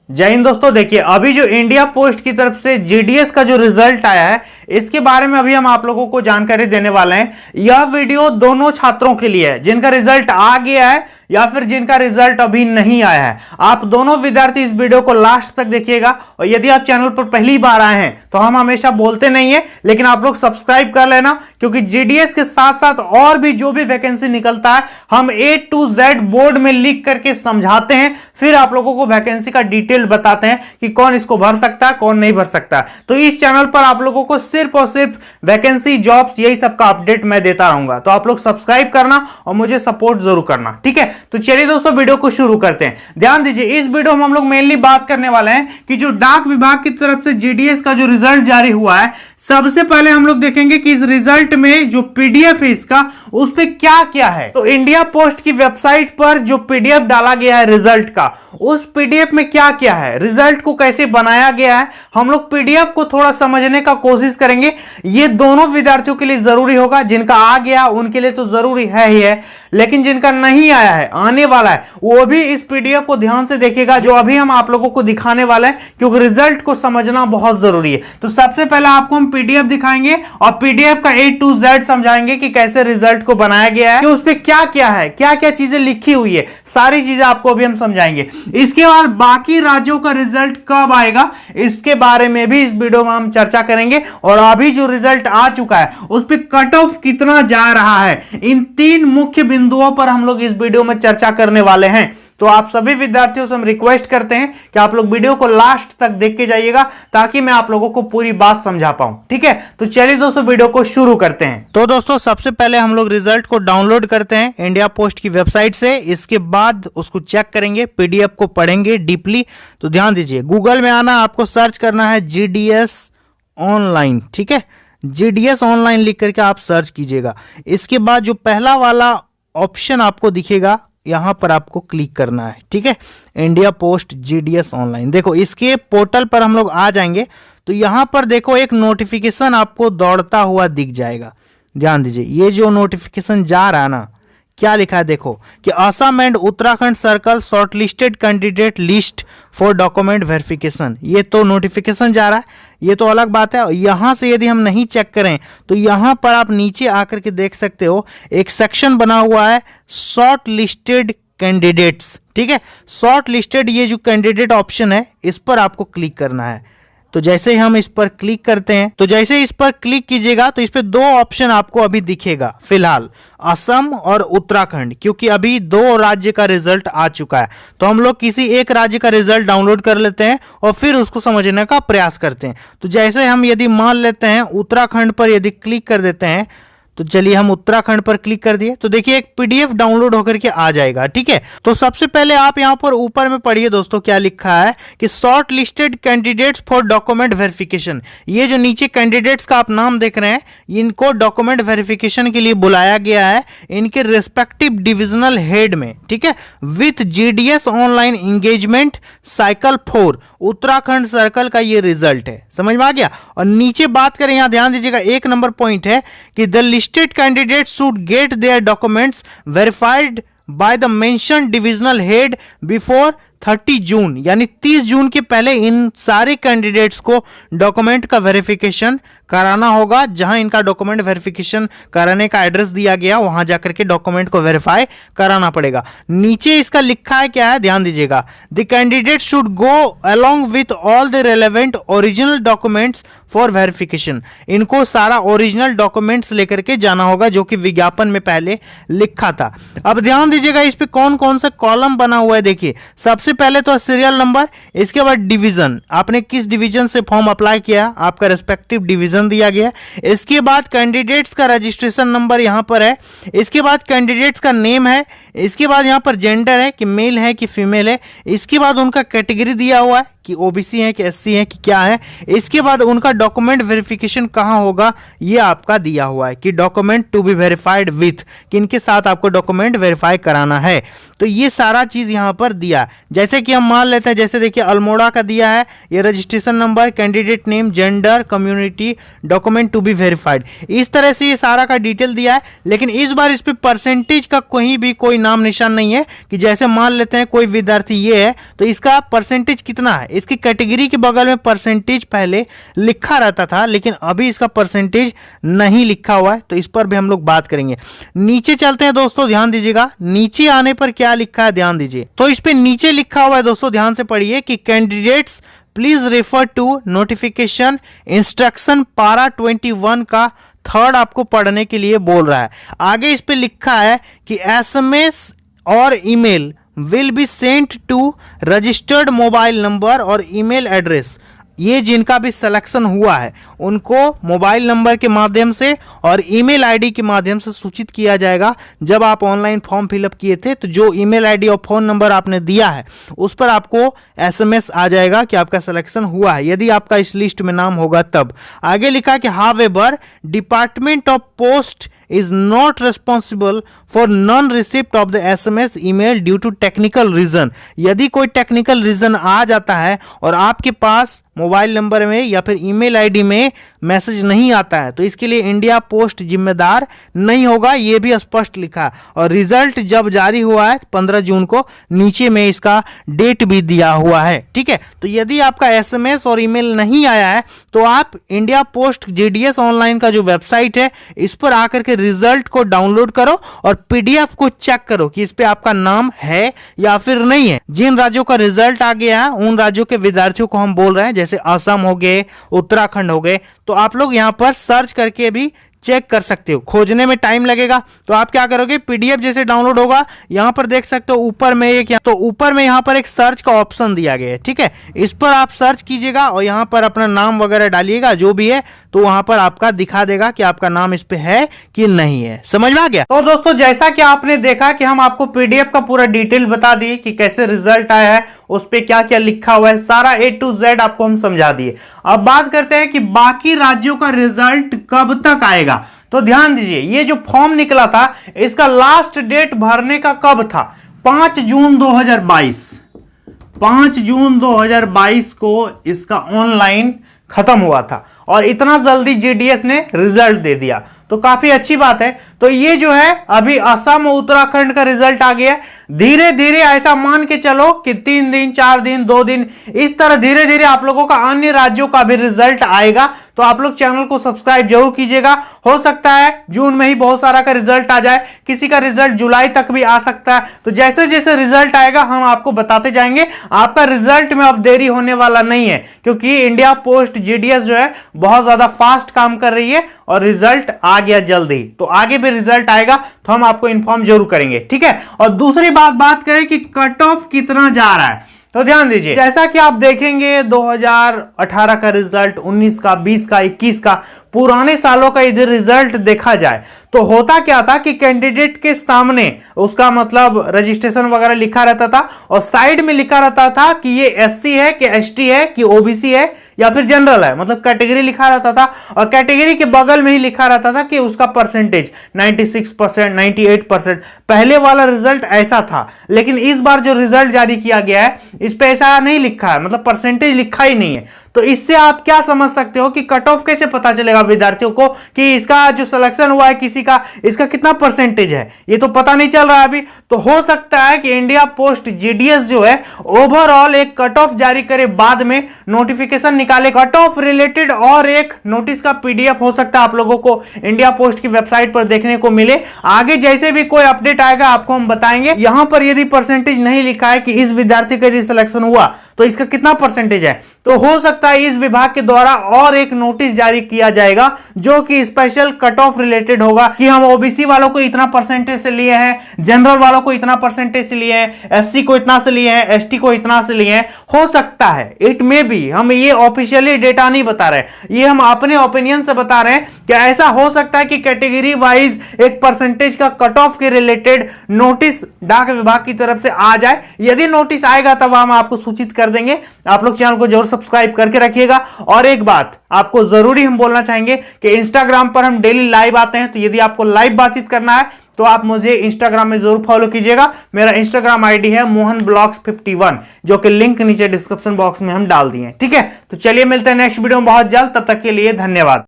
जय हिंद दोस्तों। देखिए, अभी जो इंडिया पोस्ट की तरफ से जीडीएस का जो रिजल्ट आया है इसके बारे में अभी हम आप लोगों को जानकारी देने वाले हैं। यह वीडियो दोनों छात्रों के लिए है, जिनका रिजल्ट आ गया है या फिर जिनका रिजल्ट अभी नहीं आया है। आप दोनों विद्यार्थी इस वीडियो को लास्ट तक देखिएगा। और यदि आप चैनल पर पहली बार आए हैं तो हम हमेशा बोलते नहीं है, लेकिन आप लोग सब्सक्राइब कर लेना, क्योंकि जीडीएस के साथ साथ और भी जो भी वैकेंसी निकलता है हम A to Z बोर्ड में लिख करके समझाते हैं, फिर आप लोगों को वैकेंसी का डिटेल बताते हैं कि कौन इसको भर सकता है, कौन नहीं भर सकता। तो इस चैनल पर आप लोगों को सिर्फ और सिर्फ वैकेंसी, जॉब्स, यही सब का अपडेट मैं देता रहूंगा। तो आप लोग सब्सक्राइब करना और मुझे सपोर्ट जरूर करना, ठीक है। तो चलिए दोस्तों, वीडियो को शुरू करते हैं। ध्यान दीजिए, इस वीडियो में हम लोग मेनली बात करने वाले हैं कि जो डाक विभाग की तरफ से जीडीएस का जो रिजल्ट जारी हुआ है, सबसे पहले हम लोग देखेंगे कि इस रिजल्ट में जो पीडीएफ है इसका, उस पे क्या क्या है। तो इंडिया पोस्ट की वेबसाइट पर जो पीडीएफ डाला गया है रिजल्ट का, उस पीडीएफ में क्या क्या है, रिजल्ट को कैसे बनाया गया है, हम लोग पीडीएफ को थोड़ा समझने का कोशिश करेंगे। ये दोनों विद्यार्थियों के लिए जरूरी होगा। जिनका आ गया उनके लिए तो जरूरी है ही है, लेकिन जिनका नहीं आया है, आने वाला है, वो भी इस पीडीएफ को ध्यान से देखेगा जो अभी हम आप लोगों को दिखाने वाले हैं, क्योंकि रिजल्ट को समझना बहुत जरूरी है। तो सबसे पहले आपको हम पीडीएफ दिखाएंगे और पीडीएफ का A to Z समझाएंगे कि कैसे रिजल्ट को बनाया गया है, कि उस पे क्या क्या है, क्या क्या चीजें लिखी हुई है, सारी चीजें आपको अभी हम समझाएंगे। इसके बाद बाकी राज्यों का रिजल्ट कब आएगा, इसके बारे में भी इस वीडियो में हम चर्चा करेंगे। और अभी जो रिजल्ट आ चुका है उस पे कट ऑफ कितना जा रहा है, इन तीन मुख्य बिंदुओं पर हम लोग इस वीडियो में चर्चा करने वाले हैं। तो आप सभी विद्यार्थियों से हम रिक्वेस्ट करते हैं कि आप लोग वीडियो को लास्ट तक देख के जाइएगा, ताकि मैं आप लोगों को पूरी बात समझा पाऊं, ठीक है। तो चलिए दोस्तों, वीडियो को शुरू करते हैं। तो दोस्तों, सबसे पहले हम लोग रिजल्ट को डाउनलोड करते हैं इंडिया पोस्ट की वेबसाइट से। इसके बाद उसको चेक करेंगे, पीडीएफ को पढ़ेंगे डीपली। तो ध्यान दीजिए, गूगल में आना, आपको सर्च करना है जीडीएस ऑनलाइन, ठीक है। जीडीएस ऑनलाइन लिख करके आप सर्च कीजिएगा। इसके बाद जो पहला वाला ऑप्शन आपको दिखेगा, यहां पर आपको क्लिक करना है, ठीक है। इंडिया पोस्ट जीडीएस ऑनलाइन, देखो इसके पोर्टल पर हम लोग आ जाएंगे तो यहां पर देखो एक नोटिफिकेशन आपको दौड़ता हुआ दिख जाएगा। ध्यान दीजिए, ये जो नोटिफिकेशन जा रहा है ना, क्या लिखा है देखो, कि Assam and Uttarakhand circle shortlisted candidate list for document verification. ये तो नोटिफिकेशन जा रहा है, ये तो अलग बात है। यहां से यदि हम नहीं चेक करें तो यहां पर आप नीचे आकर के देख सकते हो, एक सेक्शन बना हुआ है शॉर्ट लिस्टेड कैंडिडेट्स, ठीक है। शॉर्ट लिस्टेड, ये जो कैंडिडेट ऑप्शन है, इस पर आपको क्लिक करना है। तो जैसे ही हम इस पर क्लिक करते हैं, तो जैसे ही इस पर क्लिक कीजिएगा तो इस पे दो ऑप्शन आपको अभी दिखेगा फिलहाल, असम और उत्तराखंड, क्योंकि अभी दो राज्य का रिजल्ट आ चुका है। तो हम लोग किसी एक राज्य का रिजल्ट डाउनलोड कर लेते हैं और फिर उसको समझने का प्रयास करते हैं। तो जैसे हम यदि मान लेते हैं उत्तराखंड पर यदि क्लिक कर देते हैं, तो चलिए हम उत्तराखंड पर क्लिक कर दिए, तो देखिए एक पीडीएफ डाउनलोड होकर के आ जाएगा, ठीक है। तो सबसे पहले आप यहां पर ऊपर में पढ़िए दोस्तों, क्या लिखा है कि short listed candidates for document verification. ये जो नीचे कैंडिडेट्स का आप नाम देख रहे हैं, इनको डॉक्यूमेंट वेरिफिकेशन के लिए बुलाया गया है इनके रिस्पेक्टिव डिविजनल हेड में, ठीक है, with GDS online engagement cycle 4 Uttarakhand circle का ये रिजल्ट है। समझ में आ गया। और नीचे बात करें, यहां ध्यान दीजिएगा, एक नंबर पॉइंट है कि the listed candidates should get their documents verified by the mentioned divisional head before 30 June, यानी 30 जून के पहले इन सारे कैंडिडेट्स को डॉक्यूमेंट का वेरिफिकेशन कराना होगा। जहां इनका डॉक्यूमेंट वेरिफिकेशन कराने का एड्रेस दिया गया, वहां जाकर के डॉक्यूमेंट को वेरीफाई कराना पड़ेगा। नीचे इसका लिखा है, क्या है, ध्यान दीजिएगा, the candidate should go along with all the relevant original documents for verification. इनको सारा ओरिजिनल डॉक्यूमेंट्स लेकर के जाना होगा, जो कि विज्ञापन में पहले लिखा था। अब ध्यान दीजिएगा, इस पे कौन कौन सा कॉलम बना हुआ है। देखिए, सबसे पहले तो सीरियल नंबर, इसके बाद डिवीजन, आपने किस डिवीजन से फॉर्म अप्लाई किया, आपका रेस्पेक्टिव डिवीजन दिया गया। इसके बाद कैंडिडेट्स का रजिस्ट्रेशन नंबर यहां पर है। इसके बाद कैंडिडेट्स का नेम है। इसके बाद यहां पर जेंडर है कि मेल है कि फीमेल है। इसके बाद उनका कैटेगरी दिया हुआ है कि ओबीसी है कि एससी है कि क्या है। इसके बाद उनका डॉक्यूमेंट वेरिफिकेशन कहाँ होगा ये आपका दिया हुआ है कि document to be verified with, किनके साथ आपको डॉक्यूमेंट वेरीफाई कराना है। तो ये सारा चीज यहाँ पर दिया। जैसे कि हम मान लेते हैं, जैसे देखिए अल्मोड़ा का दिया है ये registration number, candidate name, gender, community, document to be verified, इस तरह से ये सारा का डिटेल दिया है। लेकिन इस बार इस पे परसेंटेज का कोई नाम निशान नहीं है कि जैसे मान लेते हैं कोई विद्यार्थी ये है तो इसका परसेंटेज कितना है। इसकी कैटेगरी के बगल में परसेंटेज पहले लिखा रहता था, लेकिन अभी इसका परसेंटेज नहीं लिखा हुआ है, तो इस पर भी हम लोग बात करेंगे। नीचे चलते हैं दोस्तों, ध्यान दीजिएगा नीचे आने पर क्या लिखा है ध्यान दीजिए। तो इस पे नीचे लिखा हुआ है दोस्तों, ध्यान से पढ़िए कि candidates please refer to notification instruction para 21 का थर्ड आपको पढ़ने के लिए बोल रहा है। आगे इस पे लिखा है कि एसएमएस और email will be sent to registered mobile number और ईमेल एड्रेस। ये जिनका भी सिलेक्शन हुआ है उनको मोबाइल नंबर के माध्यम से और ईमेल आईडी के माध्यम से सूचित किया जाएगा। जब आप ऑनलाइन फॉर्म फिलअप किए थे तो जो ईमेल आईडी और फोन नंबर आपने दिया है उस पर आपको एसएमएस आ जाएगा कि आपका सिलेक्शन हुआ है, यदि आपका इस लिस्ट में नाम होगा तब। आगे लिखा कि however department of post is not responsible for non-receipt of the SMS email due to technical reason। यदि कोई टेक्निकल रीजन आ जाता है और आपके पास मोबाइल नंबर में या फिर ईमेल आईडी में मैसेज नहीं आता है तो इसके लिए इंडिया पोस्ट जिम्मेदार नहीं होगा, ये भी स्पष्ट लिखा। और रिजल्ट जब जारी हुआ है 15 जून को, नीचे में इसका डेट भी दिया हुआ है, ठीक है। तो यदि आपका एसएमएस और ईमेल नहीं आया है तो आप इंडिया पोस्ट जीडीएस ऑनलाइन का जो वेबसाइट है इस पर आकर के रिजल्ट को डाउनलोड करो और पीडीएफ को चेक करो कि इस पे आपका नाम है या फिर नहीं है। जिन राज्यों का रिजल्ट आ गया है उन राज्यों के विद्यार्थियों को हम बोल रहे हैं, जैसे असम हो गए, उत्तराखंड हो गए, तो आप लोग यहां पर सर्च करके भी चेक कर सकते हो। खोजने में टाइम लगेगा तो आप क्या करोगे, पीडीएफ जैसे डाउनलोड होगा यहां पर देख सकते हो ऊपर में ऊपर में यहां पर एक सर्च का ऑप्शन दिया गया है, ठीक है। इस पर आप सर्च कीजिएगा और यहां पर अपना नाम वगैरह डालिएगा जो भी है, तो वहां पर आपका दिखा देगा कि आपका नाम इस पे है कि नहीं है। समझ में आ गया? तो दोस्तों जैसा कि आपने देखा कि हम आपको पीडीएफ का पूरा डिटेल बता दिए कि कैसे रिजल्ट आया है, उस पे क्या क्या लिखा हुआ है, सारा A to Z आपको हम समझा दिए। अब बात करते हैं कि बाकी राज्यों का रिजल्ट कब तक आएगा। तो ध्यान दीजिए, ये जो फॉर्म निकला था इसका लास्ट डेट भरने का कब था, 5 जून 2022। 5 जून 2022 को इसका ऑनलाइन खत्म हुआ था और इतना जल्दी जीडीएस ने रिजल्ट दे दिया, तो काफी अच्छी बात है। तो ये जो है अभी असम और उत्तराखंड का रिजल्ट आ गया। धीरे धीरे ऐसा मान के चलो कि 3 दिन 4 दिन 2 दिन इस तरह धीरे धीरे आप लोगों का अन्य राज्यों का भी रिजल्ट आएगा। तो आप लोग चैनल को सब्सक्राइब जरूर कीजिएगा। हो सकता है जून में ही बहुत सारा का रिजल्ट आ जाए, किसी का रिजल्ट जुलाई तक भी आ सकता है। तो जैसे जैसे रिजल्ट आएगा हम आपको बताते जाएंगे। आपका रिजल्ट में अब देरी होने वाला नहीं है, क्योंकि इंडिया पोस्ट जीडीएस जो है बहुत ज्यादा फास्ट काम कर रही है और रिजल्ट आ गया जल्दी। तो आगे भी रिजल्ट आएगा तो हम आपको इन्फॉर्म जरूर करेंगे, ठीक है। और दूसरी बात करें कि कट ऑफ कितना जा रहा है, तो ध्यान दीजिए, जैसा कि आप देखेंगे 2018 का रिजल्ट, 19 का, 20 का, 21 का, पुराने सालों का इधर रिजल्ट देखा जाए तो होता क्या था कि कैंडिडेट के सामने उसका मतलब रजिस्ट्रेशन वगैरह लिखा रहता था और साइड में लिखा रहता था कि ये एससी है कि एसटी है कि ओबीसी है या फिर जनरल है, मतलब कैटेगरी लिखा रहता था। और कैटेगरी के बगल में ही लिखा रहता था कि उसका परसेंटेज 96%, 98%। पहले वाला रिजल्ट ऐसा था, लेकिन इस बार जो रिजल्ट जारी किया गया है इस पे ऐसा नहीं लिखा है, मतलब परसेंटेज लिखा ही नहीं है। तो इससे आप क्या समझ सकते हो कि कट ऑफ कैसे पता चलेगा विद्यार्थियों को कि इसका जो सिलेक्शन हुआ है किसी का, इसका कितना परसेंटेज है, ये तो पता नहीं चल रहा है अभी। तो हो सकता है कि इंडिया पोस्ट जीडीएस जो है ओवरऑल एक कट ऑफ जारी करे, बाद में नोटिफिकेशन निकाले कट ऑफ रिलेटेड और एक नोटिस का पीडीएफ हो सकता है आप लोगों को इंडिया पोस्ट की वेबसाइट पर देखने को मिले। आगे जैसे भी कोई अपडेट आएगा आपको हम बताएंगे। यहां पर यदि परसेंटेज नहीं लिखा है कि इस विद्यार्थी का यदि सिलेक्शन हुआ तो इसका कितना परसेंटेज है, तो हो सकता एक्साइज विभाग के द्वारा और एक नोटिस जारी किया जाएगा जो कि स्पेशल कट ऑफ रिलेटेड होगा कि हम ओबीसी वालों को इतना परसेंटेज से लिए हैं, जनरल वालों को इतना परसेंटेज से लिए हैं, एससी को इतना से लिए हैं, एसटी को इतना से लिए हैं। हो सकता है, इट में भी, हम ये ऑफिशियली डेटा नहीं बता रहे, ये हम अपने ओपिनियन से बता रहे हैं कि ऐसा हो सकता है कि कैटेगरी वाइज एक परसेंटेज का कट ऑफ के रिलेटेड नोटिस डाक विभाग की तरफ से आ जाए। यदि नोटिस आएगा तब हम आपको सूचित कर देंगे। आप लोग चैनल को जरूर सब्सक्राइब करके रखिएगा। और एक बात आपको जरूरी हम बोलना चाहेंगे कि इंस्टाग्राम पर हम डेली लाइव आते हैं, तो यदि आपको लाइव बातचीत करना है तो आप मुझे इंस्टाग्राम में जरूर फॉलो कीजिएगा। मेरा इंस्टाग्राम आईडी है mohanbloggs51, जो कि लिंक नीचे डिस्क्रिप्शन बॉक्स में हम डाल दिए हैं। ठीक है, तो चलिए मिलते हैं नेक्स्ट वीडियो में बहुत जल्द। तब तक के लिए धन्यवाद।